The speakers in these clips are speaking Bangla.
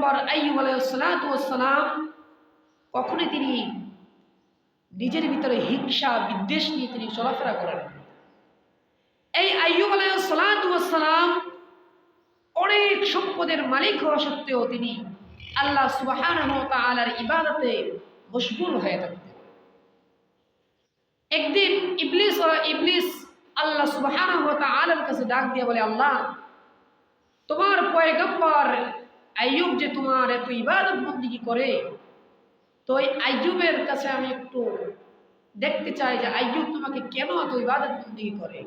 পয়গম্বর আইয়ুব আলাইহিস সালাতু ওয়াস সালাম কখনোই তিনি নিজের ভিতরে হিংসা বিদ্বেষ নিয়ে তিনি চলাফেরা করেন। এই আইয়ুব আলাইহিস সালাতু ওয়াস সালাম অনেক সম্পদের মালিক হওয়া সত্ত্বেও তিনি আল্লাহ সুবহানাহু ওয়া তাআলার ইবাদতে মশগুল হয়ে থাকতেন। একদিন ইবলিস আল্লাহ সুবহানাহু ওয়া তাআলার কাছে ডাক দিয়ে বলে, আল্লাহ, তোমার পয়গম্বর আইয়ুব যে তোমার এত ইবাদত বন্দেগী করে, তো এই আইয়ুবের কাছে আমি একটু দেখতে চাই যে আইয়ুব তোমাকে কেন এত ইবাদত বন্দেগী করে।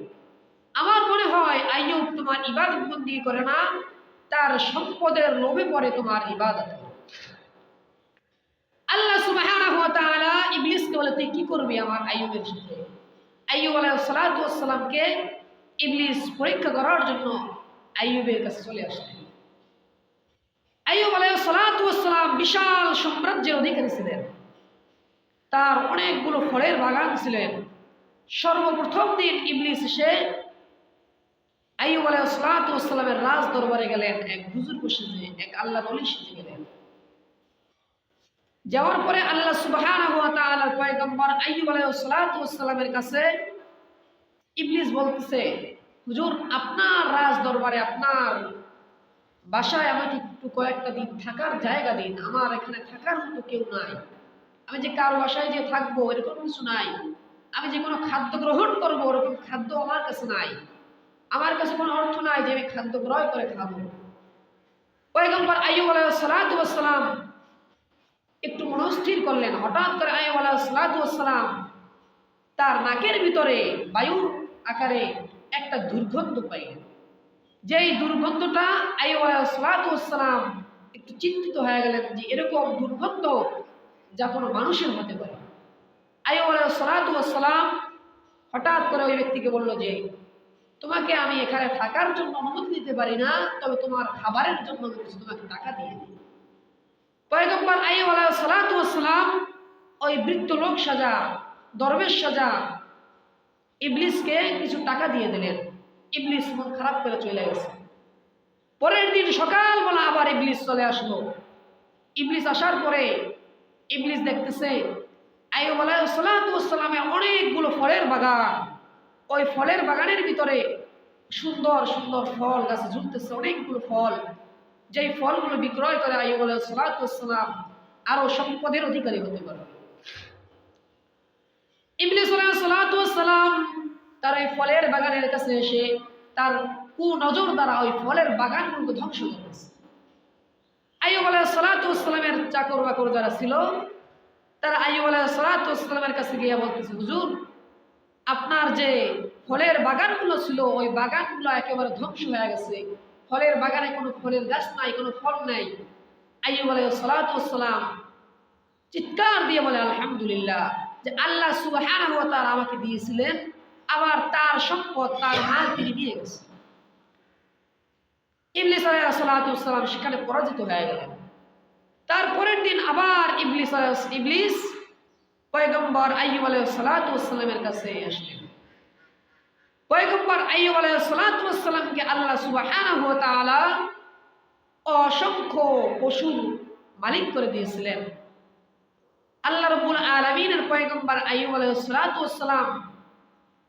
আমার মনে হয় আইয়ুব তোমার ইবাদত বন্দেগী করে না, তার সম্পদের লোভে পড়ে তোমার ইবাদত করে। আল্লাহ সুবহানাহু ওয়া তাআলা ইবলিসকে বলে, তুই কি করবি আমার আইয়ুবের সাথে? আইয়ুব আলাইহিস সালাতু ওয়াস সালামকে ইবলিস পরীক্ষা করার জন্য আইয়ুবের কাছে চলে আসলেন। আইয়ুব আলাইহিস সালাতু ওয়াস সালাম বিশাল সাম্রাজ্যের অধিকারী ছিলেন, তার অনেকগুলো ফলের বাগান ছিলেন। সর্বপ্রথম দিন ইবলিস এসে আইয়ুব আলাইহিস সালাতু ওয়াস সালামের রাজ দরবারে গেলেন, এক হুজুর সেজে, এক আল্লাহর ওলি সেজে গেলেন। যাওয়ার পরে আল্লাহ সুবহানাহু ওয়া তাআলার পয়গম্বর আইয়ুব আলাইহিস সালাতু ওয়াস সালামের কাছে ইবলিস বলতেছে, হুজুর, আপনার রাজ দরবারে, আপনার বাসায় আমাকে একটু কয়েকটা দিন থাকার জায়গা দিন, আমার এখানে থাকার মতো কেউ নাই, আমি যে কারো বাসায় যে থাকবো এরকম কিছু নাই, আমি যে কোনো খাদ্য গ্রহণ করবো ওরকম খাদ্য আমার কাছে নাই, আমার কাছে কোনো অর্থ নাই যে আমি খাদ্য ক্রয় করে খাবো। পয়গম্বর আইয়ুব আলাইহিস সালাতু ওয়াস সালাম একটু মনস্থির করলেন। হঠাৎ করে আইয়ুব আলাইহিস সালাতু ওয়াস সালাম তার নাকের ভিতরে বায়ুর আকারে একটা দুর্গন্ধ পাইলেন। যেই দুর্গন্ধটা আইয়ুব আলাইহিস সালাতু ওয়াস সালাম একটু চিন্তিত হয়ে গেলেন যে এরকম দুর্গন্ধ যা কোনো মানুষের হতে পারে। আইয়ুব আলাইহিস সালাতু ওয়াস সালাম হঠাৎ করে ওই ব্যক্তিকে বলল যে, তোমাকে আমি এখানে থাকার জন্য অনুমতি দিতে পারি না, তবে তোমার খাবারের জন্য কিছু তোমাকে টাকা দিয়ে দিই। পয়গম্বর আইয়ুব আলাইহিস সালাতু ওয়াস সালাম ওই বৃদ্ধ লোক সাজা, দরবেশ সাজা ইবলিসকে কিছু টাকা দিয়ে দিলেন। ইবলিস মন খারাপ করে চলে গেছে। পরের দিন সকালবেলা আবার ইবলিস চলে আসলো। ইবলিস আসার পরে ইবলিস দেখতেছে আইয়ুব আলাইহিস সালাতু ওয়াস সালামের অনেকগুলো ফলের বাগান, ওই ফলের বাগানের ভিতরে সুন্দর সুন্দর ফল গাছে ঝুলতেছে, অনেকগুলো ফল, যেই ফলগুলো বিক্রয় করে আইয়ুব আলাইহিস সালাতু ওয়াস সালাম আরো সম্পদের অধিকারী হতে পারবে। ইবলিস আলাইহিস সালাতু ওয়াস সালাম তার এই ফলের বাগানের কাছে এসে তার কুনজর দ্বারা ওই ফলের বাগানগুলোকে ধ্বংস করেছে। আইয়ুব আলাইহিস সালাতু ওয়াস সালামের চাকর বাকর যারা ছিল তারা আইয়ুব আলাইহিস সালাতু ওয়াস সালামের কাছে গিয়ে বলতেছে, হুজুর, আপনার যে ফলের বাগানগুলো ছিল ওই বাগানগুলো একেবারে ধ্বংস হয়ে গেছে, ফলের বাগানে কোনো ফলের গাছ নাই, কোনো ফল নাই। আইয়ুব আলাইহিস সালাতু ওয়াস সালাম চিৎকার দিয়ে বলে, আলহামদুলিল্লাহ, যে আল্লাহ সুবহানাহু ওয়া তাআলা আমাকে দিয়েছিলেন, আবার তার সম্পদ, তার মাল তিনি নিয়ে গেছে। ইবলিস আলাইহিস সালাতু ওয়াস সালাম সেখানে পরাজিত হয়ে গেলেন। তারপরের দিন আবার ইবলিস পয়গম্বর আইয়ুব আলাইহিস সালাতু ওয়াস সালামের কাছে আসলেন। পয়গম্বর আইয়ুব আলাইহিস সালাতু ওয়াস সালামকে আল্লাহ সুবহানাহু ওয়া তাআলা অসংখ্য পশুর মালিক করে দিয়েছিলেন। আল্লাহ রাব্বুল আলামিনের পয়গম্বর আইয়ুব আলাইহিস সালাতু ওয়াস সালাম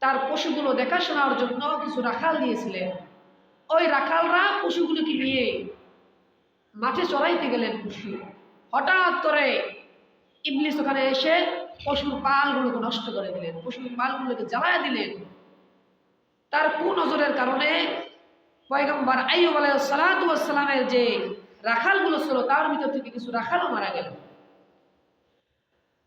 তার পশুগুলো দেখাশোনার জন্য কিছু রাখাল দিয়েছিলেন। ওই রাখালরা পশুগুলোকে নিয়ে মাঠে চড়াইতে গেলেন পশু। হঠাৎ করে ইবলিস ওখানে এসে পশুর পালগুলোকে নষ্ট করে দিলেন, পশুর পালগুলোকে জ্বালায় দিলেন। তার কুনজরের কারণে পয়গম্বর আইয়ুব আলাইহিস সালাতু ওয়াস সালামের যে রাখালগুলো ছিল তার ভিতর থেকে কিছু রাখালও মারা গেল।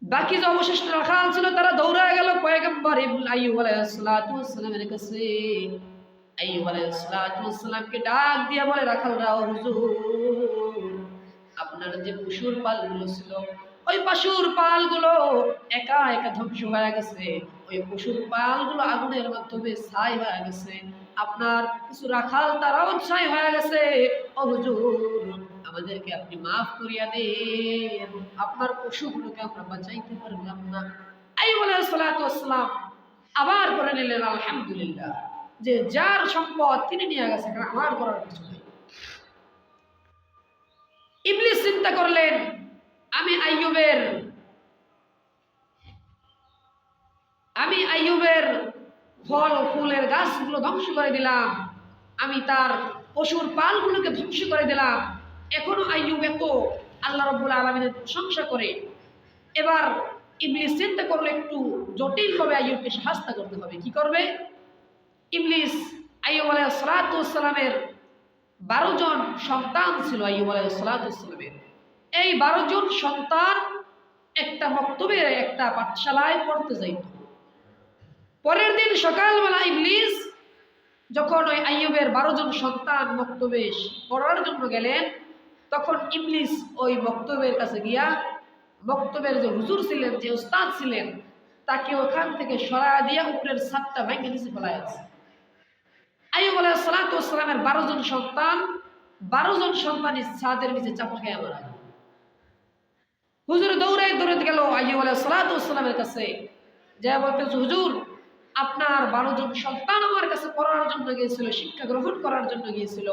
বাকি যে অবশিষ্ট রাখাল ছিল তারা দৌড়ায় গেল পয়গম্বর আইয়ুব আলাইহিস সালাতু ওয়াস সালামের কাছে। আইয়ুব আলাইহিস সালাতু ওয়াস সালামকে ডাক দিয়ে বলে, রাখালরা, হুজুর, আপনার যে পশুর পালগুলো ছিল ওই পশুর পালগুলো একা একা ধ্বংস হয়ে গেছে, ওই পশুর পালগুলো আগুনের মাধ্যমে ছাই হয়ে গেছে, আপনার কিছু রাখাল তারাও ছাই হয়ে গেছে। ও হুজুর, আমাদেরকে আপনি মাফ করিয়া দেন, আপনার পশুগুলোকে আমরা বাঁচাইতে পারলাম না। আইয়ুব আলাইহিস সালাতু ওয়াস সালাম আবার করে নিলেন, আলহামদুলিল্লাহ, যে যার সম্পদ তিনি নিয়ে গেছে, আমার করার কিছু নেই। ইবলিস চিন্তা করলেন, আমি আইয়ুবের ফল ফুলের গাছগুলো ধ্বংস করে দিলাম, আমি তার পশুর পালগুলোকে ধ্বংস করে দিলাম, এখনো আইয়ুব এত আল্লাহ রাব্বুল আলামিনের প্রশংসা করে। এবার ইবলিস চিন্তা করলো একটু জটিলভাবে আইয়ুবকে সাহায্য করতে হবে। কি করবে? ইবলিস আইয়ুব আলাইহিস সালাতু ওয়াস সালামের 12 জন সন্তান ছিল। আইয়ুব আলাইহিস সালাতু ওয়াস সালামের এই 12 জন সন্তান একটা মক্তবে, একটা পাঠশালায় পড়তে যাইত। পরের দিন সকালবেলা ইবলিস যখন ওই আইয়ুবের 12 জন সন্তান মক্তবে পড়ার জন্য গেলেন, তখন ইবলিস ওই মক্তবের কাছে গিয়া মক্তবের যে হুজুর ছিলেন, যে উস্তাদ ছিলেন, তাকে ওখান থেকে সরায়া দিয়া উপরের ছাদটা ভেঙে নিচে ফেলায় আছে। আইয়ুব আলাইহিস সালাতু ওয়াস সালামের 12 জন সন্তান ছাদের নিচে চাপা খেয়ে মারা গেল। হুজুর দৌড়ে গেল আইয়ুব আলাইহিস সালাতু ওয়াস সালামের কাছে, যা বলতেছে, হুজুর আপনার 12 জন সন্তান আমার কাছে পড়ার জন্য গিয়েছিল, শিক্ষা গ্রহণ করার জন্য গিয়েছিল।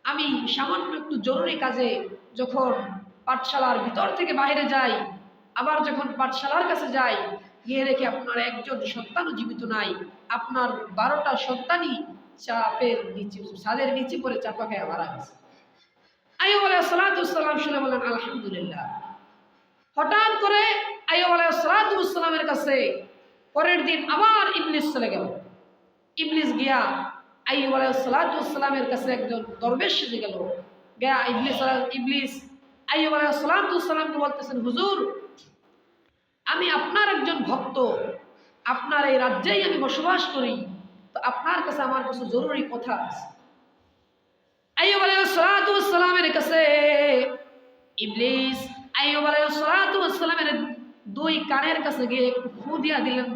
আমি সামান্য একটু জরুরি কাজে যখন পাঠশালার ভিতর থেকে বাইরে যাই, আবার যখন পাঠশালার কাছে যাই, গিয়ে দেখি আপনার একজন সন্তানও জীবিত নাই। আপনার 12টা সন্তানই চাপের নিচে, ছাদের নিচে পড়ে চাপা খেয়ে মারা গেছে। আইয়ুব আলাইহিস সালাতু ওয়াস সালাম শুনে বলেন আলহামদুলিল্লাহ। হঠাৎ করে আইয়ুব আলাইহিস সালাতু ওয়াস সালামের কাছে পরের দিন আবার ইবলিস চলে গেল। ইবলিস গিয়া আইয়ুব আলাইহিস সালাতু ওয়াস সালামের কাছে একজন দরবেশ সেজে গেল। গিয়া ইবলিস আইয়ুব আলাইহিস সালাতু ওয়াস সালামকে বলতেছেন, হুজুর আমি আপনার একজন ভক্ত, আপনার এই রাজ্যেই আমি বসবাস করি, তো আপনার কাছে আমার কিছু জরুরি কথা আছে। আইয়ুব আলাইহিস সালাতু ওয়াস সালামের কাছে ইবলিস আইয়ুব আলাইহিস সালাতু ওয়াস সালামের 2 কানের কাছে গিয়ে একটু ফু দিয়া দিলেন।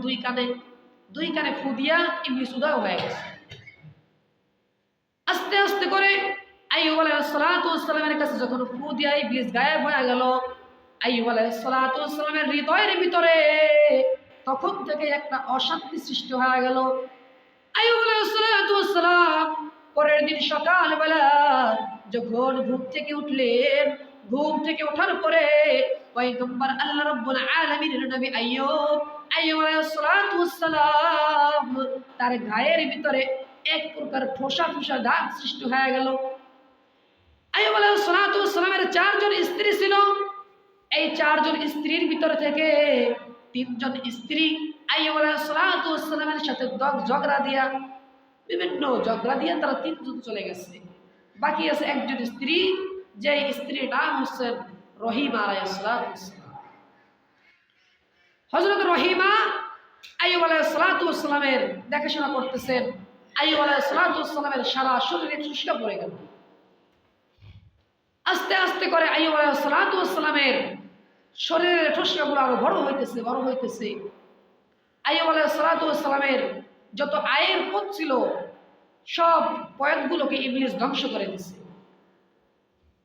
2 কানে ফু দিয়া ইবলিস উদয় হয়ে গেছে। আস্তে আস্তে করে আইয়ুব আলাইহিস সালাতু ওয়াস সালামের কাছে যখন ফু দিয়া ইবলিস গায়েব হয়ে গেল, আইয়ুব আলাইহিস সালাতু ওয়াস সালামের হৃদয়ের ভিতরে তখন থেকে একটা অশান্তি সৃষ্টি হয়ে গেল। আইয়ুব আলাইহিস সালাতু ওয়াস সালাম পরের দিন সকালবেলা যখন ঘুম থেকে উঠলেন, ঘুম থেকে ওঠার পরে পয়গম্বর আল্লাহ রাব্বুল আলামিনের নবী আইয়ুব আলাইহিস সালাতু ওয়াস সালাম তার গায়ের ভিতরে এক প্রকার ঠোসা দাগ সৃষ্টি হয়ে গেল। আইয়ুব আলাইহিস সালাতু ওয়াস সালামের 4 জন স্ত্রী ছিল। এই 4 জন স্ত্রীর ভিতর থেকে 3 জন স্ত্রী আইয়ুব আলাইহিস সালাতু ওয়াস সালামের সাথে বিভিন্ন ঝগড়া দিয়া তারা 3 জন চলে গেছে। বাকি আছে একজন স্ত্রী, যে স্ত্রীর নাম হচ্ছে রহিমা আলাইহিস সালাতু ওয়াস সালাম। হযরত রহিমা আইয়ুব আলাইহিস সালাতু ওয়াস সালামের দেখাশোনা করতেছেন। আইয়ুব আলাইহিস সালাতু ওয়াস সালামের সারা শরীরে ঠুসকা পড়ে গেল। আস্তে আস্তে করে আইয়ুব আলাইহিস সালাতু ওয়াস সালামের শরীরের ঠুসকাগুলো আরো বড় হইতেছে। আইয়ুব আলাইহিস সালাতু ওয়াস সালামের যত আয়ের পথ ছিল সব পথগুলোকে ইবলিস ধ্বংস করে দিয়েছে।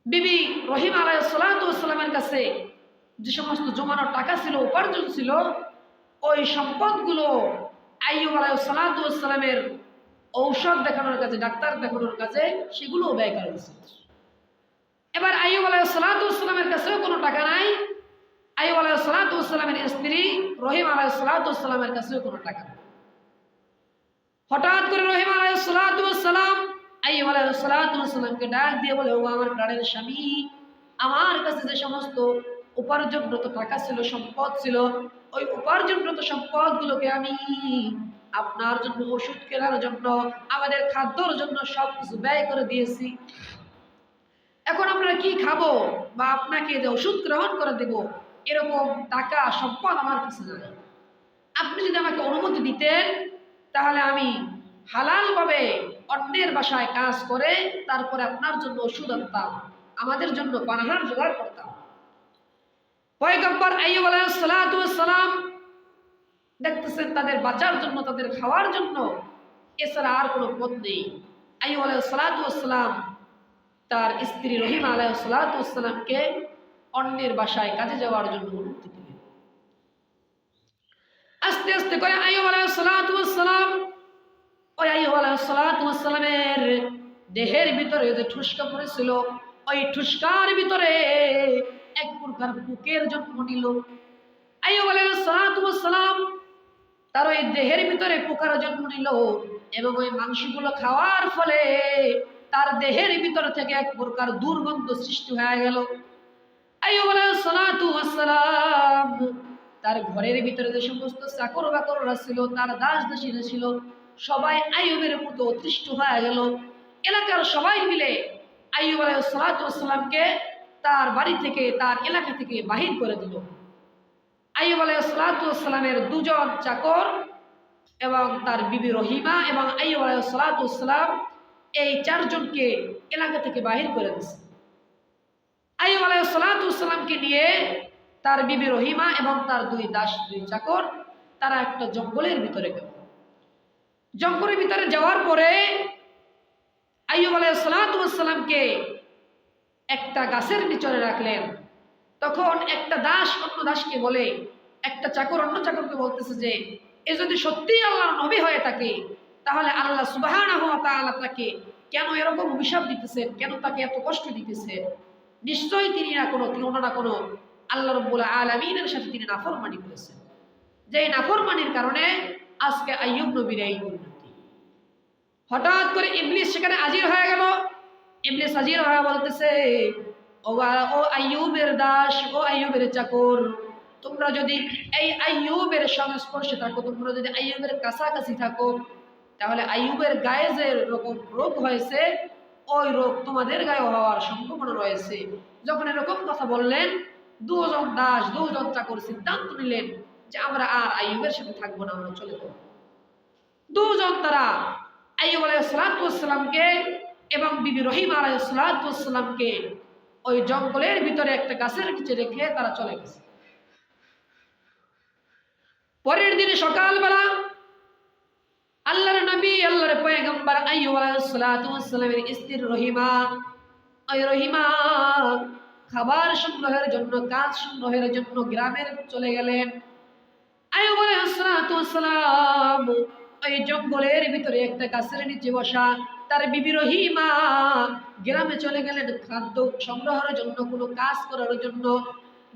বিবি রহিমা আলাইহিস সালাতু ওয়াস সালামের কাছে যে সমস্ত জমানো টাকা ছিল, উপার্জন ছিল, ওই সম্পদগুলো আইয়ুব আলাইহিস সালাতু ওয়াস সালামের ঔষধ দেখানোর কাজে, ডাক্তার দেখানোর কাজে সেগুলো ব্যয় করে দিয়েছে। এবার আইয়ুব আলাইহিস সালাতু ওয়াস সালামের কাছেও কোনো টাকা নাই। আইয়ুব আলাইহিস সালাতু ওয়াস সালামের স্ত্রী রহিমা আলাইহিস সালাতু ওয়াস সালামের কাছেও কোনো টাকা নাই। হঠাৎ করে রহিমা আলাইহিস সালাতু ওয়াস সালাম আইয়ুব আলাইহিস সালাতু ওয়াস সালামকে ডাক দিয়ে বলে, ও আমার প্রাণের স্বামী, আমার কাছে যে সমস্ত উপার্জনরত টাকা ছিল, সম্পদ ছিল, ওই উপার্জনরত সম্পদগুলোকে আমি আপনার জন্য, ওষুধ কেনার জন্য, আমাদের খাদ্যর জন্য সবকিছু ব্যয় করে দিয়েছি। এখন আমরা কি খাবো বা আপনাকে যে ওষুধ গ্রহণ করে দেব, এরকম টাকা সম্পদ আমার কাছে নাই। আপনি যদি আমাকে অনুমতি দিতেন, তাহলে আমি হালালভাবে অন্যের বাসায় কাজ করে তারপরে আপনার জন্য ওষুধ আনতাম, আমাদের জন্য পানাহার জোগাড় করতাম। পয়গম্বর আইয়ুব আলাইহিস সালাতু ওয়াস সালাম দেখতেছেন তাদের বাঁচার জন্য, তাদের খাওয়ার জন্য এছাড়া আর কোনো পথ নেই। আইয়ুব আলাইহিস সালাতু ওয়াস সালাম তার স্ত্রী রহিমা আলাইহিস সালাতু ওয়াস সালামকে অন্যের বাসায় কাজে যাওয়ার জন্য অনুমতি দিলেন। আস্তে আস্তে করে আইয়ুব আলাইহিস সালাতু ওয়াস সালাম ওই আইয়ুব আলাইহিস সালাতু ওয়াস সালামের দেহের ভিতরে যে ঠুসকা পড়েছিল, ওই ঠুসকার ভিতরে এক প্রকার পোকের জন্ম নিল। আইয়ুব আলাইহিস সালাতু ওয়াস সালাম তার ওই দেহের ভিতরে পোকার জন্ম নিল এবং ওই মাংসগুলো খাওয়ার ফলে তার দেহের ভিতর থেকে এক প্রকার দুর্গন্ধ সৃষ্টি হয়ে গেল। আইয়ুব আলাইহিস সালাতু ওয়াস সালাম তার ঘরের ভিতরে যে সমস্ত চাকর বাকররা ছিল, তার দাস দাসীরা ছিল, সবাই আইয়ুবের প্রতি অতৃষ্ট হয়ে গেল। এলাকার সবাই মিলে আইয়ুব আলাইহিস সালাতু ওয়াস সালামকে তার বাড়ি থেকে, তার এলাকা থেকে বাহির করে দিল। আইয়ুব আলাইহিস সালাতু ওয়াস সালামের দুজন চাকর এবং তার বিবি রহিমা এবং আইয়ুব আলাইহিস সালাতু ওয়াস সালাম এই চারজনকে এলাকা থেকে বাহির করে দিয়েছে। আইয়ুব আলাইহিস সালাতু ওয়াস সালামকে নিয়ে তার বিবি রহিমা এবং তার দুই দাস, দুই চাকর, তারা একটা জঙ্গলের ভিতরে গেল। জঙ্গলের ভিতরে যাওয়ার পরে আইয়ুব আলাইহিস সালাতু ওয়াস সালামকে একটা গাছের নিচে রাখলেন। তখন একটা দাস অন্য দাসকে বলে, একটা চাকর অন্য চাকরকে বলতেছে যে এ যদি সত্যি আল্লাহর নবী হয়ে থাকে তাহলে আল্লাহ সুবহানাহু ওয়া তাআলা তাকে কেন এরকম অভিশাপ দিতেছেন, কেন তাকে এত কষ্ট দিতেছেন? নিশ্চয়ই তিনি না কোনো আল্লাহ রাব্বুল আলামিনের সাথে তিনি নাফরমানি করেছেন, যে নাফরমানির কারণে আজকে আইয়ুব নবীর এই পরিণতি। হঠাৎ করে ইবলিস সেখানে হাজির হয়ে গেল। ইবলিস হাজির হয়ে বলতেছে, ও আইয়ুবের দাস, ও আইয়ুবের চাকর, তোমরা যদি এই আইয়ুবের সংস্পর্শে থাকো, তোমরা যদি আইয়ুবের কাছাকাছি থাকো, তাহলে আইয়ুবের গায়ে যে রকম রোগ হয়েছে ওই রোগ তোমাদের গায়ে হওয়ার সম্ভাবনা রয়েছে। যখন এরকম কথা বললেন, দুজন দাস, দুজন চাকর সিদ্ধান্ত নিলেন যে আমরা আর আইয়ুবের সাথে থাকবো না, আমরা চলে যাব। দুজন তারা আইয়ুব আলাইহিস সালাতু ওয়াস সালামকে এবং বিবি রহিমা আলাইহিস সালাতু ওয়াস সালামকে ওই জঙ্গলের ভিতরে একটা গাছের নিচে রেখে তারা চলে গেছে। পরের দিনে সকালবেলা আল্লাহর নবী, আল্লাহর পয়গম্বর আইয়ুব আলাইহিস সালাতু ওয়াস সালামের স্ত্রী রহিমা, ওই রহিমা খাবার সংগ্রহের জন্য, কাজ সংগ্রহের জন্য গ্রামের চলে গেলেন। আইয়ুব আলাইহিস সালাতু ওয়াস সালাম ওই জঙ্গলের ভিতরে একটা গাছের নিচে বসা, তার বিবি রহিমা গ্রামে চলে গেলেন খাদ্য সংগ্রহের জন্য, কোনো কাজ করার জন্য।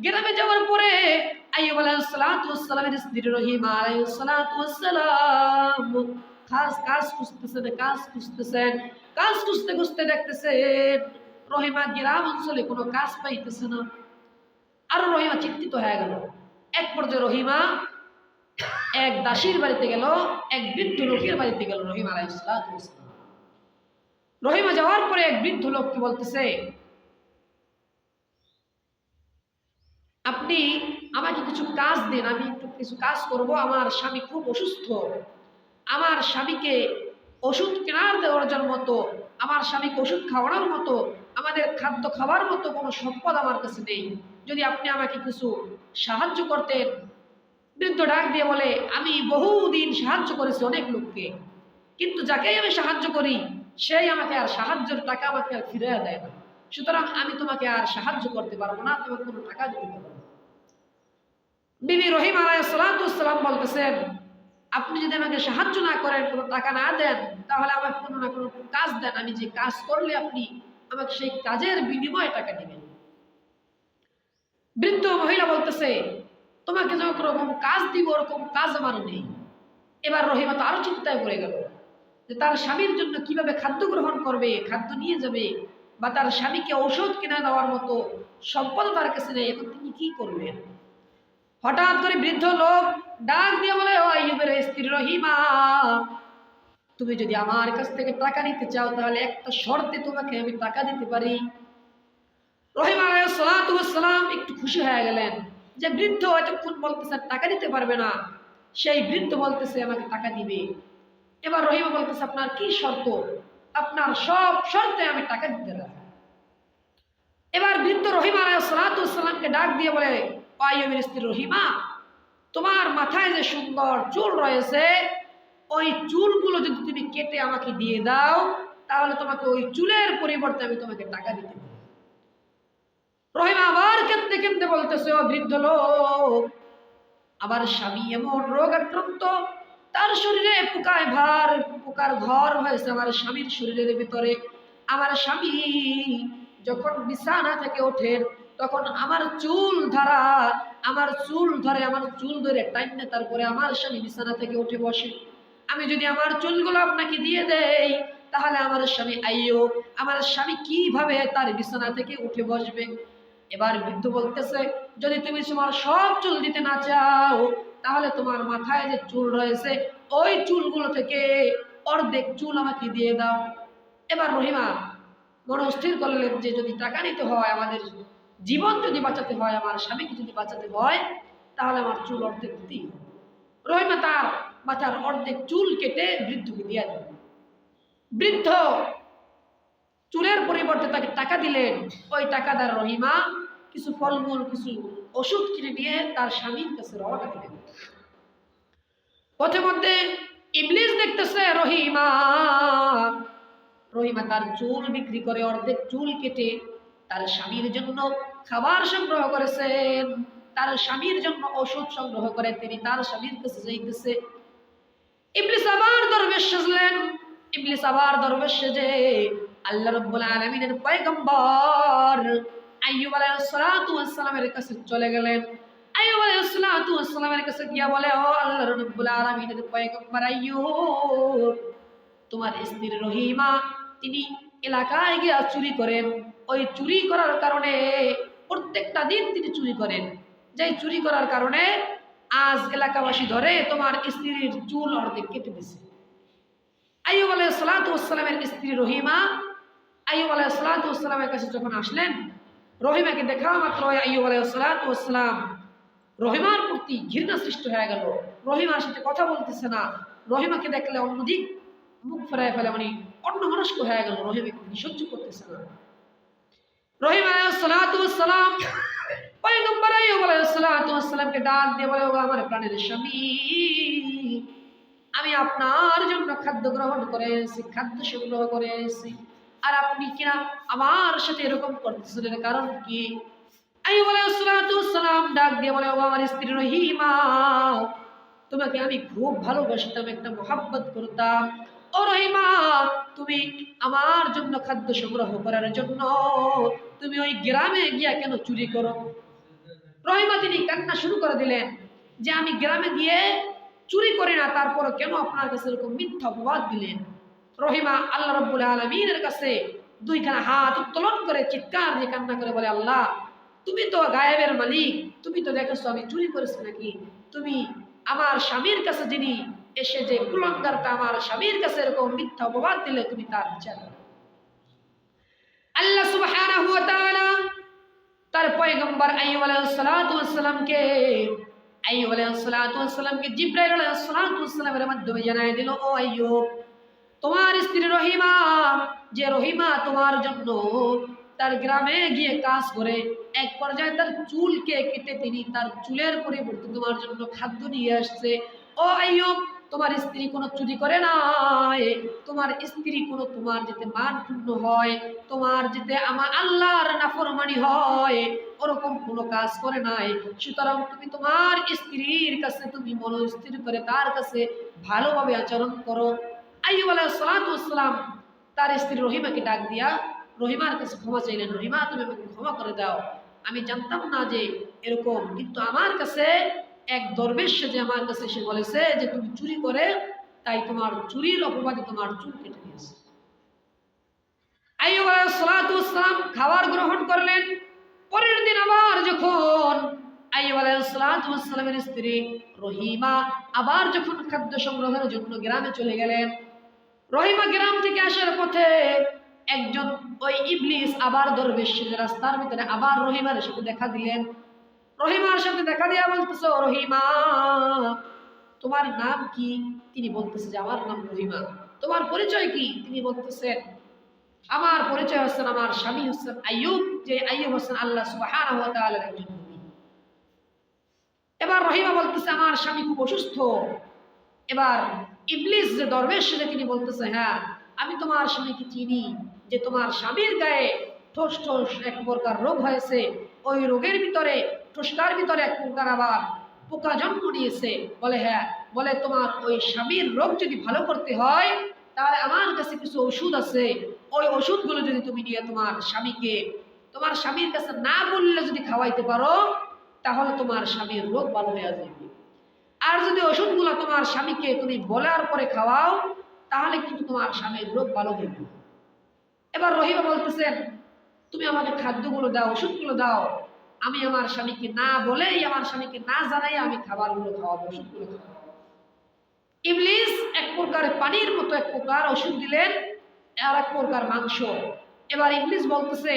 গ্রামে যাওয়ার পরে আইয়ুব আলাইহিস সালাতু ওয়াস সালামের স্ত্রী রহিমা আলাইহিস সালাতু ওয়াস সালাম কাজ খুঁজতেছেন। কাজ খুঁজতে দেখতেছেন রহিমা গ্রাম অঞ্চলে কোনো কাজ পাইতেছে না। আর রহিমা চিন্তিত হয়ে গেল। এক পর্যায়ে রহিমা এক দাসীর বাড়িতে গেল, এক বৃদ্ধ লোকের বাড়িতে গেল রহিমা আলাইহিস সালাতু ওয়াস সালাম। রহিমা যাওয়ার পরে এক বৃদ্ধ লোককে বলতেছে, আপনি আমাকে কিছু কাজ দিন, আমি একটু কিছু কাজ করব। আমার স্বামী খুব অসুস্থ, আমার স্বামীকে ওষুধ কেনার দেওয়ার মতো, আমার স্বামীকে ওষুধ খাওয়ানোর মতো, আমাদের খাদ্য খাওয়ার মতো কোনো সম্পদ আমার কাছে নেই। যদি আপনি আমাকে কিছু সাহায্য করতেন। বৃদ্ধ ডাক দিয়ে বলে, আমি বহুদিন সাহায্য করেছি অনেক লোককে, কিন্তু যাকেই আমি সাহায্য করি সেই আমাকে আর সাহায্যের টাকা আমাকে আর ফিরে দেয় না। সুতরাং আমি তোমাকে আর সাহায্য করতে পারবো না, তোমাকে কোনো টাকা দিতে পারবো না। বিবি রহিমা আলাইহিস সালাতু ওয়াস সালাম বলতেছেন, আপনি যদি আমাকে সাহায্য না করেন, কোনো টাকা না দেন, তাহলে আমাকে কোনো না কোনো কাজ দেন, আমি যে কাজ করলে আপনি আমাকে সেই কাজের বিনিময়ে টাকা দিবেন। বৃদ্ধ মহিলা বলতেছে, তোমাকে যখন কাজ দিব ওরকম কাজ আমার নেই। এবার রহিমা তো আরো চিন্তায় পড়ে গেল যে তার স্বামীর জন্য কিভাবে খাদ্য গ্রহণ করবে, খাদ্য নিয়ে যাবে, বা তার স্বামীকে ঔষধ কিনে দেওয়ার মতো সম্পদ তার কাছে নেই, এখন তিনি কি করবেন। হঠাৎ করে বৃদ্ধ লোক ডাক দিয়ে বলে, ও আইয়ুবের স্ত্রী রহিমা, তুমি যদি আমার কাছ থেকে টাকা নিতে চাও তাহলে একটা শর্তে তোমাকে আমি টাকা দিতে পারি। রহিমা আলাইহিস সালাতু ওয়াস সালাম একটু খুশি হয়ে গেলেন যে বৃদ্ধ এতক্ষণ বলতেছে টাকা দিতে পারবে না, সেই বৃদ্ধ বলতেছে আমাকে টাকা দিবে। এবার রহিমা বলতেছে, আপনার কি শর্ত? আপনার সব শর্তে আমি টাকা দিতে রাজি। এবার বৃদ্ধ রহিমা আলাইহিস সালাতু ওয়াস সালামকে ডাক দিয়ে বলে, ও আইয়ুবের স্ত্রী রহিমা, তোমার মাথায় যে সুন্দর চুল রয়েছে, ওই চুলগুলো যদি তুমি কেটে আমাকে দিয়ে দাও তাহলে তোমাকে ওই চুলের পরিবর্তে আমি তোমাকে টাকা দিতে পারি। রহিমা আবার কেঁদতে কেঁদতে বলতেছে, ও বৃদ্ধ লোক, আমার স্বামী এমন রোগ আক্রান্ত, তার শরীরে পোকার ঘর হয়েছে আমার স্বামীর শরীরের ভিতরে। আমার স্বামী যখন বিছানা থেকে ওঠেন তখন আমার চুল ধরে টাইনে তারপরে আমার স্বামী বিছানা থেকে উঠে বসে। আমি যদি আমার চুলগুলো আপনাকে দিয়ে দেই তাহলে আমার স্বামী আইয়ুব, আমার স্বামী কিভাবে তার বিছানা থেকে উঠে বসবে? এবার বৃদ্ধ বলতেছে, যদি তুমি তোমার সব চুল দিতে না চাও তাহলে তোমার মাথায় যে চুল রয়েছে ওই চুলগুলো থেকে অর্ধেক চুল আমাকে দিয়ে দাও। এবার রহিমা মনস্থির করলেন যে যদি টাকা নিতে হয়, আমাদের জীবন যদি বাঁচাতে হয়, আমার স্বামীকে যদি বাঁচাতে হয়, তাহলে আমার চুল অর্ধেক দিতেই হবে। রহিমা তার মাথার অর্ধেক চুল কেটে বৃদ্ধকে দিয়ে দেন। বৃদ্ধ চুলের পরিবর্তে তাকে টাকা দিলেন। ওই টাকা দ্বারা রহিমা কিছু ফলমূল, কিছু ওষুধ কিনে নিয়ে তার স্বামীর কাছে রওনা দিলেন। পথে মধ্যে ইবলিস দেখতেছে রহিমা তার চুল বিক্রি করে অর্ধেক চুল কেটে তার স্বামীর জন্য খাবার সংগ্রহ করেছেন, তার স্বামীর জন্য ওষুধ সংগ্রহ করে তিনি তার স্বামীর কাছে যাইতেছে। ইবলিস আবার দরবেশ সাজলেন। ইবলিস আবার দরবেশ সেজে আল্লাহ রাব্বুল আলামিনের পয়গম্বর আইয়ুব আলাইহিস সালাতু ওয়াস সালামের কাছে চলে গেলেন। আইয়ুব আলাইহিস সালাতু ওয়াস সালামের কাছে গিয়া বলে, ও আল্লাহ রাব্বুল আলামিনের পয়গম্বর আইয়ুব, তোমার স্ত্রী রহিমা তিনি এলাকায় গিয়া চুরি করেন। ওই চুরি করার কারণে প্রত্যেকটা দিন তিনি চুরি করেন, যে চুরি করার কারণে আজ এলাকাবাসী ধরে তোমার স্ত্রীর চুল অর্ধেক কেটে দিছে। আইয়ুব আলাইহিস সালাতু ওয়াস সালামের স্ত্রী রহিমা আইয়ুব আলাইহিস সালাতু ওয়াস সালামের কাছে যখন আসলেন, রহিমাকে দেখা মাত্র আইয়ুব আলাইহিস সালাতু ওয়াস সালাম রহিমার প্রতি ঘৃণা সৃষ্টি হয়ে গেল। রহিমার সাথে কথা বলতেছে না, রহিমাকে দেখলে অন্যদিক মুখ ফেরায় ফেলে, মানে অন্য মনস্ক হয়ে গেল, রহিমাকে সহ্য করতেছে না। রহিম আলাইহিস সালাতু ওয়াস সালাম পয়গম্বর আইয়ুব আলাইহিস সালাতু ওয়াস সালামকে ডাক দিয়ে বলে, ও আমার প্রাণের স্বামী, আমি আপনার জন্য খাদ্য গ্রহণ করে এসেছি, খাদ্য সংগ্রহ করে এসেছি, আর আপনি কিনা আমার সাথে এরকম করতেছেন, এর কারণ কি? আইয়ুব আলাইহিস সালাতু ওয়াস সালাম ডাক দিয়ে বলে, ও আমার স্ত্রী রহিমা, তোমাকে আমি খুব ভালোবাসতাম, একটা মোহাব্বত করতাম। ও রহিমা, তুমি আমার জন্য খাদ্য সংগ্রহ করার জন্য তুমি ওই গ্রামে গিয়া কেন চুরি করো? রহিমা তিনি কান্না শুরু করে দিলেন যে আমি গ্রামে গিয়ে চুরি করি না, তারপর কেন আপনার কাছে এরকম মিথ্যা অপবাদ দিলেন? রহিমা আল্লাহ রাব্বুল আলামিনের কাছে দুইখানা হাত উত্তোলন করে চিৎকার দিয়ে কান্না করে বলে, আল্লাহ, তুমি তো গায়েবের মালিক, তুমি তো দেখেছো আমি চুরি করেছি নাকি? তুমি আমার স্বামীর কাছে যিনি এসে যে কুলঙ্গারটা আমার স্বামীর কাছে এরকম মিথ্যা অপবাদ দিলে তুমি তার বিচার করো। আল্লাহ সুবহানাহু ওয়া তাআলা তার পয়গম্বর আইয়ুব আলাইহিস সালাতু ওয়াস সালামকে জিবরাইল আলাইহিস সালাতু ওয়াস সালামের মাধ্যমে জানায় দিল, ও আইয়ুব, তোমার স্ত্রী রহিমা, যে রহিমা তোমার জন্য তার গ্রামে গিয়ে কাজ করে এক পর্যায়ে তার চুলকে কেটে তিনি তার চুলের পরিবর্তে তোমার জন্য খাদ্য নিয়ে আসছে। ও আইয়ুব, তোমার স্ত্রী কোনো চুরি করে নাই, তোমার স্ত্রী কোনো তোমার যেতে মান ক্ষুণ্ণ হয়, তোমার যেতে আমার আল্লাহর নাফরমানি হয়, ওরকম কোনো কাজ করে নাই। সুতরাং তুমি তোমার স্ত্রীর কাছে তুমি মনস্থির করে তার কাছে ভালোভাবে আচরণ করো। আইয়ুব আলাইহিস সালাতু ওয়াস সালাম তার স্ত্রী রহিমাকে ডাক দিয়া রহিমার কাছে ক্ষমা চাইলেন, রহিমা তুমি আমাকে ক্ষমা করে দাও, আমি জানতাম না যে এরকম, কিন্তু আমার কাছে এক দরবেশ যে আমার কাছে এসে বলেছে যে তুমি চুরি করে, তাই তোমার চুরির অপবাদে তোমার চুল কেটে দিয়েছে। আইয়ুব আলাইহিস সালাতু ওয়াস সালাম খাবার গ্রহণ করলেন। পরের দিন আবার যখন আইয়ুব আলাইহিস সালাতু ওয়াস সালামের স্ত্রী রহিমা আবার যখন খাদ্য সংগ্রহের জন্য গ্রামে চলে গেলেন, রহিমা গ্রাম থেকে আসার পথে একজন ওই ইবলিস আবার দরবেশ রাস্তার ভিতরে আবার রহিমার সাথে দেখা দিলেন। রহিমার সাথে দেখা দিয়া বলতেছে, রহিমা, তোমার নাম কি? তিনি বলতেছে যে আমার নাম রহিমা। তোমার পরিচয় কি? তিনি বলতেছেন আমার পরিচয় হচ্ছেন আমার স্বামী হচ্ছেন আইয়ুব, যে আইয়ুব হচ্ছেন আল্লাহ সুবহানাহু ওয়া তাআলার একজন নবী। এবার রহিমা বলতেছে আমার স্বামী খুব অসুস্থ। এবার ইবলিস যে দরবেশ সে তিনি বলতেছে, হ্যাঁ আমি তোমার স্বামীকে চিনি, যে তোমার স্বামীর গায়ে ঠোস ঠোস এক প্রকার রোগ হয়েছে, ওই রোগের ভিতরে ঠোসটার ভিতরে এক প্রকার আবার পোকা জন্ম নিয়েছে। বলে হ্যাঁ, বলে তোমার ওই স্বামীর রোগ যদি ভালো করতে হয় তাহলে আমার কাছে কিছু ওষুধ আছে, ওই ওষুধগুলো যদি তুমি নিয়ে তোমার স্বামীকে, তোমার স্বামীর কাছে না বললে যদি খাওয়াইতে পারো, তাহলে তোমার স্বামীর রোগ ভালো হয়ে যাবে। আর যদি ওষুধগুলো তোমার স্বামীকে তুমি বলার পরে খাওয়াও, তাহলে কিন্তু তোমার স্বামীর রোগ ভালো হইবে। এবার রহিমা বলতেছেন, তুমি আমাকে খাদ্যগুলো দাও, ওষুধগুলো দাও, আমি আমার স্বামীকে না বলেই, আমার স্বামীকে না জানাই আমি খাবারগুলো খাওয়াবো, ওষুধগুলো খাওয়াবো। ইবলিস এক প্রকার পানির মতো এক প্রকার ওষুধ দিলেন, আর এক প্রকার মাংস। এবার ইবলিস বলতেছে,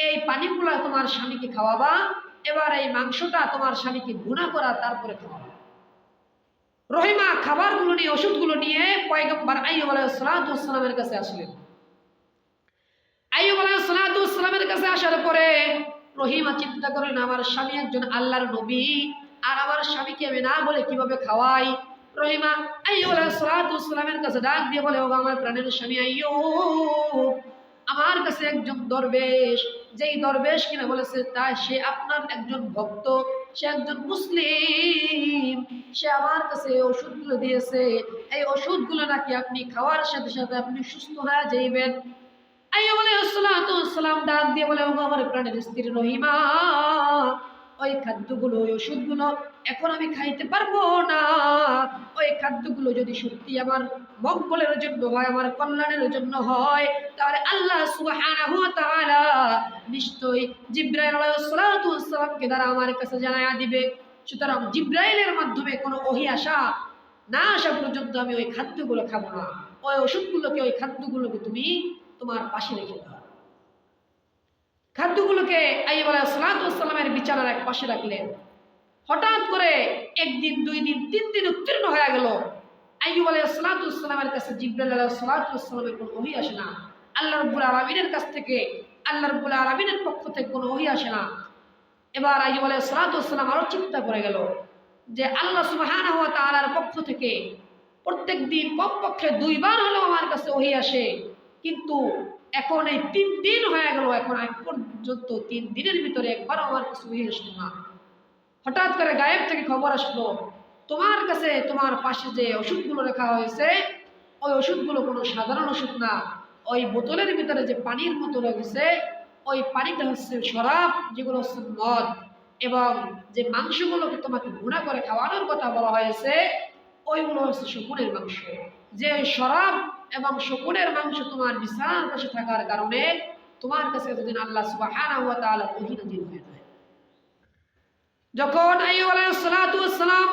এই পানিগুলো তোমার স্বামীকে খাওয়াবা, এবার এই মাংসটা তোমার স্বামীকে ভুনা করা, তারপরে খাওয়াবা। রহিমা খাবারগুলো নিয়ে, ওষুধগুলো নিয়ে পয়গম্বর আইয়ুব আলাইহিস সালাতু ওয়াস সালামের কাছে আসলেন। আইয়ুব আলাইহিস সালাতু ওয়াস সালামের কাছে আসার পরে রহিমা চিন্তা করলেন, আমার স্বামী একজন আল্লাহর নবী, আর আমার স্বামীকে আমি না বলে কিভাবে খাওয়াই। রহিমা আইয়ুব আলাইহিস সালাতু ওয়াস সালামের কাছে ডাক দিয়ে বলে, ও আমার প্রাণের স্বামী আইয়ুব, আমার কাছে একজন দরবেশ, যেই দরবেশ কিনা বলেছে তা সে আপনার একজন ভক্ত, সে একজন মুসলিম, সে আমার কাছে ওষুধগুলো দিয়েছে, এই ওষুধগুলো নাকি আপনি খাওয়ার সাথে সাথে আপনি সুস্থ হয়ে যাইবেন। আইয়ুব আলাইহিস সালাতু ওয়াস সালাম ডাক দিয়ে বলে, ও আমার প্রাণের স্ত্রী রহিমা, ওই খাদ্যগুলো, ওই ওষুধগুলো এখন আমি খাইতে পারবো না। ওই খাদ্যগুলো যদি সত্যি আমার মঙ্গলের জন্য হয়, আমার কল্যাণের জন্য হয়, তাহলে আল্লাহ সুবহানাহু ওয়া তাআলা নিশ্চয়ই জিবরাইল আলাইহিস সালাতু ওয়াস সালামকে দ্বারা আমার কাছে জানায়া দিবে। সুতরাং জিবরাইলের মাধ্যমে কোনো ওহী আসা না আসা পর্যন্ত আমি ওই খাদ্যগুলো খাবো না। ওই ওষুধগুলোকে, ওই খাদ্যগুলোকে তুমি তোমার পাশে রেখে দাও। খাদ্যগুলোকে আইয়ুব আলাইহিস সালাতু ওয়াস সালামের বিছানার এক পাশে রাখলেন। হঠাৎ করে একদিন, দুই দিন, তিন দিন উত্তীর্ণ হয়ে গেল। আইয়ুব আলাইহিস সালাতু ওয়াস সালামের কাছে জিবরাইল আলাইহিস সালাতু ওয়াস সালামের কোনো ওহী আসে না। আল্লাহ রাব্বুল আলামিনের কাছ থেকে, আল্লাহ রাব্বুল আলামিনের পক্ষ থেকে কোনো ওহী আসে না। এবার আইয়ুব আলাইহিস সালাতু ওয়াস সালাম আরো চিন্তা করে গেল যে আল্লাহ সুবহানাহু ওয়া তাআলার পক্ষ থেকে প্রত্যেক দিন কমপক্ষে 2 বার হলেও আমার কাছে ওহী আসে, কিন্তু এখন এই 3 দিন হয়ে গেল, এখন এক পর্যন্ত 3 দিনের ভিতরে একবার আমার কাছে ওহী আসলো না। হঠাৎ করে গায়েব থেকে খবর আসলো, তোমার কাছে, তোমার পাশে যে ওষুধগুলো রাখা হয়েছে, ওই ওষুধগুলো কোনো সাধারণ ওষুধ না, ওই বোতলের ভিতরে যে পানির মতো রয়েছে, ওই পানিটা হচ্ছে শরাব, যেগুলো হচ্ছে মদ, এবং যে মাংসগুলোকে তোমাকে ভুনা করে খাওয়ানোর কথা বলা হয়েছে, ওইগুলো হচ্ছে শকুনের মাংস। যে শরাব এবং শকুনের মাংস তোমার বিছানার পাশে থাকার কারণে তোমার কাছে এতদিন আল্লাহ সুবহানাহু ওয়া তাআলা ওহী নাযিল হয়ে যায়। যখন আইয়ুব আলাইহিস সালাতু ওয়াস সালাম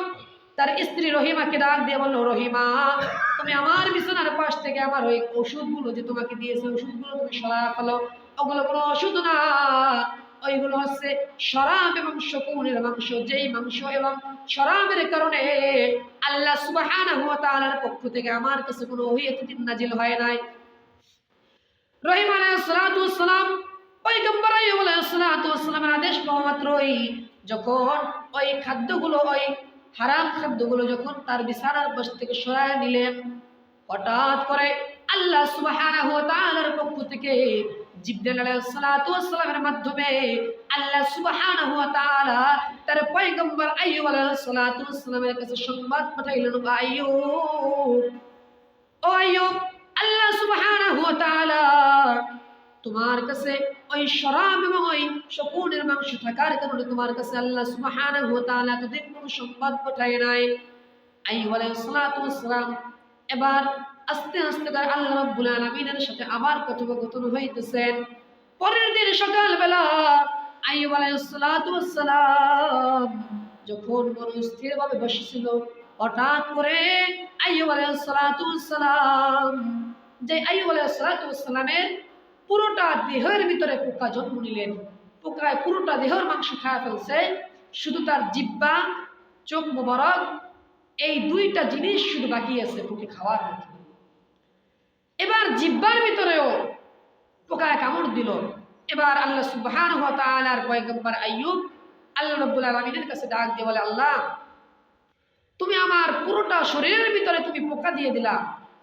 তার স্ত্রী রহিমাকে ডাক দিয়ে বলল, রহিমা, তুমি আমার বিছানার পাশ থেকে আমার ওই ওষুধগুলো যে তোমাকে দিয়েছে, ওষুধগুলো তুমি সরায় ফেলো, ওগুলো কোনো ওষুধ না, ওইগুলো হচ্ছে শরাব এবং শকুনের মাংস। যেই মাংস এবং শরাবের কারণে আল্লাহ সুবহানাহু ওয়া তাআলার পক্ষ থেকে আমার কাছে কোনো ওহী এতদিন নাজিল হয় নাই। রহিম আলাইহিস সালাতু ওয়াস সালাম পয়গম্বর আইয়ুব আলাইহিস সালাতু ওয়াস সালামের আদেশ পাওয়া মাত্রই যখন ওই খাদ্যগুলো, ওই হারাম খাদ্যগুলো যখন তার বিছানার পাশ থেকে সরায় নিলেন, হঠাৎ করে আল্লাহ সুবহানাহু ওয়া তাআলার পক্ষ থেকে জিবরাইল আলাইহিস সালাতু ওয়াস সালামের মাধ্যমে আল্লাহ সুবহানাহু ওয়া তাআলা তার পয়গম্বর আইয়ুব আলাইহিস সালাতু ওয়াস সালামের কাছে সংবাদ পাঠাইলেন, আইয়ুব, ও আইয়ুব, আল্লাহ সুবহানাহু ওয়া তাআলা তোমার কাছে ওই শরাব এবং ওই শকুনের মাংস থাকার কারণে তোমার কাছে আল্লাহ সুবহানাহু ওয়া তাআলা এতদিন কোনো সংবাদ পাঠায় নাই। আইয়ুব আলাইহিস সালাতু ওয়াস সালাম এবার আস্তে আস্তে করে আল্লাহ রাব্বুল আলামিনের সাথে আবার কথোপকথন হইতেছেন। পরের দিন সকালবেলা আইয়ুব আলাইহিস সালাতু ওয়াস সালাম যখন মনস্থিরভাবে বসেছিল, হঠাৎ করে আইয়ুব আলাইহিস সালাতু ওয়াস সালাম, যে আইয়ুব আলাইহিস সালাতু ওয়াস সালামের পুরোটা দেহের ভিতরে পোকা জন্ম নিলেন। পোকায় পুরোটা দেহের মাংস খাওয়া ফেলছে, শুধু তার জিহ্বা, চোখ মোবারক, এই 2টা জিনিস শুধু বাকি আছে পোকে খাওয়ার মতো। এবার জিহ্বার ভিতরেও পোকায় কামড় দিল। এবার আল্লাহ সুবহানাহু ওয়া তাআলার পয়গম্বর আইয়ুব আল্লাহ রাব্বুল আলামিনের কাছে ডাক দিয়ে বলে, আল্লাহ, তুমি আমার পুরোটা শরীরের ভিতরে তুমি পোকা দিয়ে দিলা,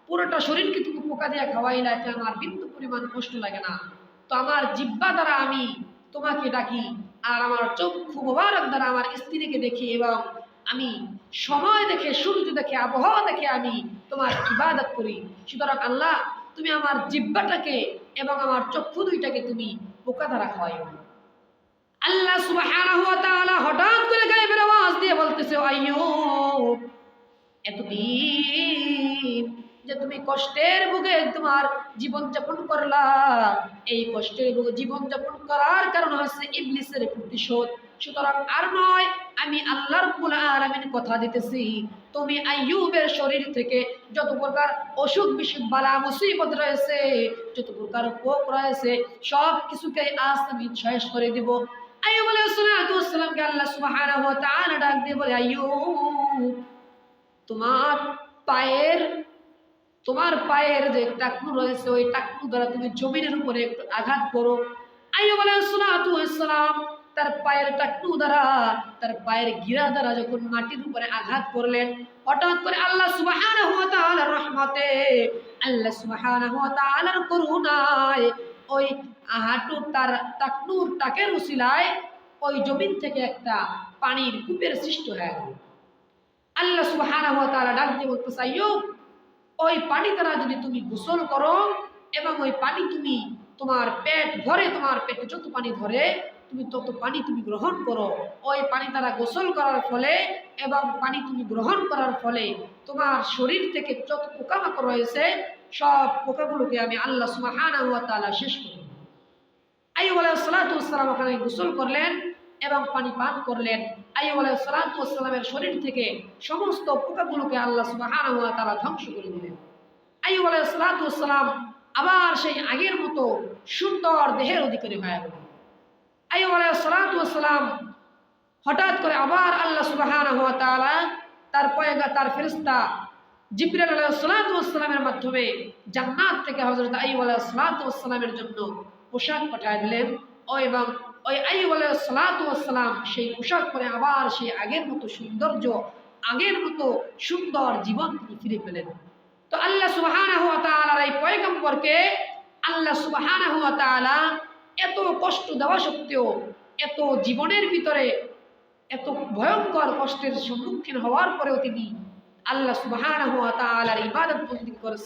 পুরোটা শরীরকে তুমি পোকা দিয়ে খাওয়াইলা, এতে আমার বিন্দু পরিমাণ কষ্ট লাগে না। তো আমার জিহ্বা দ্বারা আমি তোমাকে ডাকি, আর আমার চক্ষু মোবারক দ্বারা আমার স্ত্রীকে দেখি, এবং আমি সময় দেখে, সূর্য দেখে, আবহাওয়া দেখে আমি তোমার ইবাদত করি। সুতরাং আল্লাহ, তুমি আমার জিহ্বাটাকে এবং আমার চক্ষু দুইটাকে তুমি পোকা দ্বারা খাওয়াইও না। আল্লাহ সুবহানাহু ওয়া তাআলা হঠাৎ করে গায়েবের আওয়াজ দিয়ে বলতেছে, আইয়ুব, এতদিন যে তুমি কষ্টের বুকে তোমার জীবন যাপন করলা, এই কষ্টের বুকে জীবন যাপন করার কারণ হচ্ছে ইবলিসের প্রতিশোধ। সুতরাং আর নয়, আমি আল্লাহ রাব্বুল আলামিন কথা দিতেছি, তুমি আইয়ুবের শরীর থেকে যত প্রকার অসুখ বিসুখ বালা মুসিবত রয়েছে, যত প্রকার পোক রয়েছে, সব কিছুকে আজ আমি শেষ করে দিব। আইয়ুব আলাইহিস সালামকে আল্লাহ সুবহানাহু ওয়া তাআলা ডাক দিয়ে বলে, আইয়ুব, তোমার পায়ের যে টাকনু রয়েছে, ওই টাকনু দ্বারা তুমি জমিনের উপরে একটু আঘাত করো। আইয়ুব আলাইহিস সালাম তার পায়ের টাকনু দ্বারা, তার পায়ের গিরা দ্বারা যখন মাটির উপরে আঘাত করলেন, হঠাৎ করে আল্লাহ সুবহানাহু ওয়া তাআলার রহমতে, আল্লাহ সুবহানাহু ওয়া তাআলার করুণায় ওই হাঁটুর তার টাকনুর টাকের উসিলায় ওই জমিন থেকে একটা পানির কূপের সৃষ্টি হয়ে গেল। আল্লাহ সুবহানাহু ওয়া তাআলা ডাক দিয়ে বলতেছে, আইয়ুব, ওই পানি দ্বারা যদি তুমি গোসল করো এবং ওই পানি তুমি তোমার পেট ভরে, তোমার পেটে যত পানি ধরে তুমি তত পানি তুমি গ্রহণ করো, ওই পানি দ্বারা গোসল করার ফলে এবং পানি তুমি গ্রহণ করার ফলে তোমার শরীর থেকে যত পোকামাকড় রয়েছে সব পোকাগুলোকে আমি আল্লাহ সুবহানাহু ওয়া তাআলা শেষ করে দেব। আইয়ুব আলাইহিস সালাম ওখানে গোসল করলেন এবং পানি পান করলেন। আইয়ুব আলাইহিস সালামের শরীর থেকে সমস্ত পোকাগুলোকে আল্লাহ সুবহানাহু ওয়া তাআলা ধ্বংস করে দিলেন। আইয়ুব আলাইহিস সালাম আবার সেই আগের মতো সুন্দর দেহের অধিকারী হয়ে গেল। আইয়ুব আলাইহিস সালাম হঠাৎ করে আবার আল্লাহ সুবহানাহু ওয়া তাআলা তার ফেরেশতা জিবরাইল আলাইহিস সালামের মাধ্যমে জান্নাত থেকে হযরত আইয়ুব আলাইহিস সালামের জন্য পোশাক পাঠিয়ে দিলেন। এবং ওই আইয়ুব আলাইহিস সালাম সেই পোশাক পরে আবার সেই আগের মতো সৌন্দর্য, আগের মতো সুন্দর জীবন তিনি ফিরে পেলেন। তো আল্লাহ সুবহানাহু ওয়া তাআলার এই পয়গম্বরকে আল্লাহ সুবহানাহু ওয়া তাআলা এত কষ্ট দেওয়া সত্ত্বেও, এত জীবনের ভিতরে এত ভয়ঙ্কর কষ্টের সম্মুখীন হওয়ার পরেও তিনি আল্লাহ সুবহানাহু ওয়া তাআলার ইবাদত বন্দেগী করেছেন।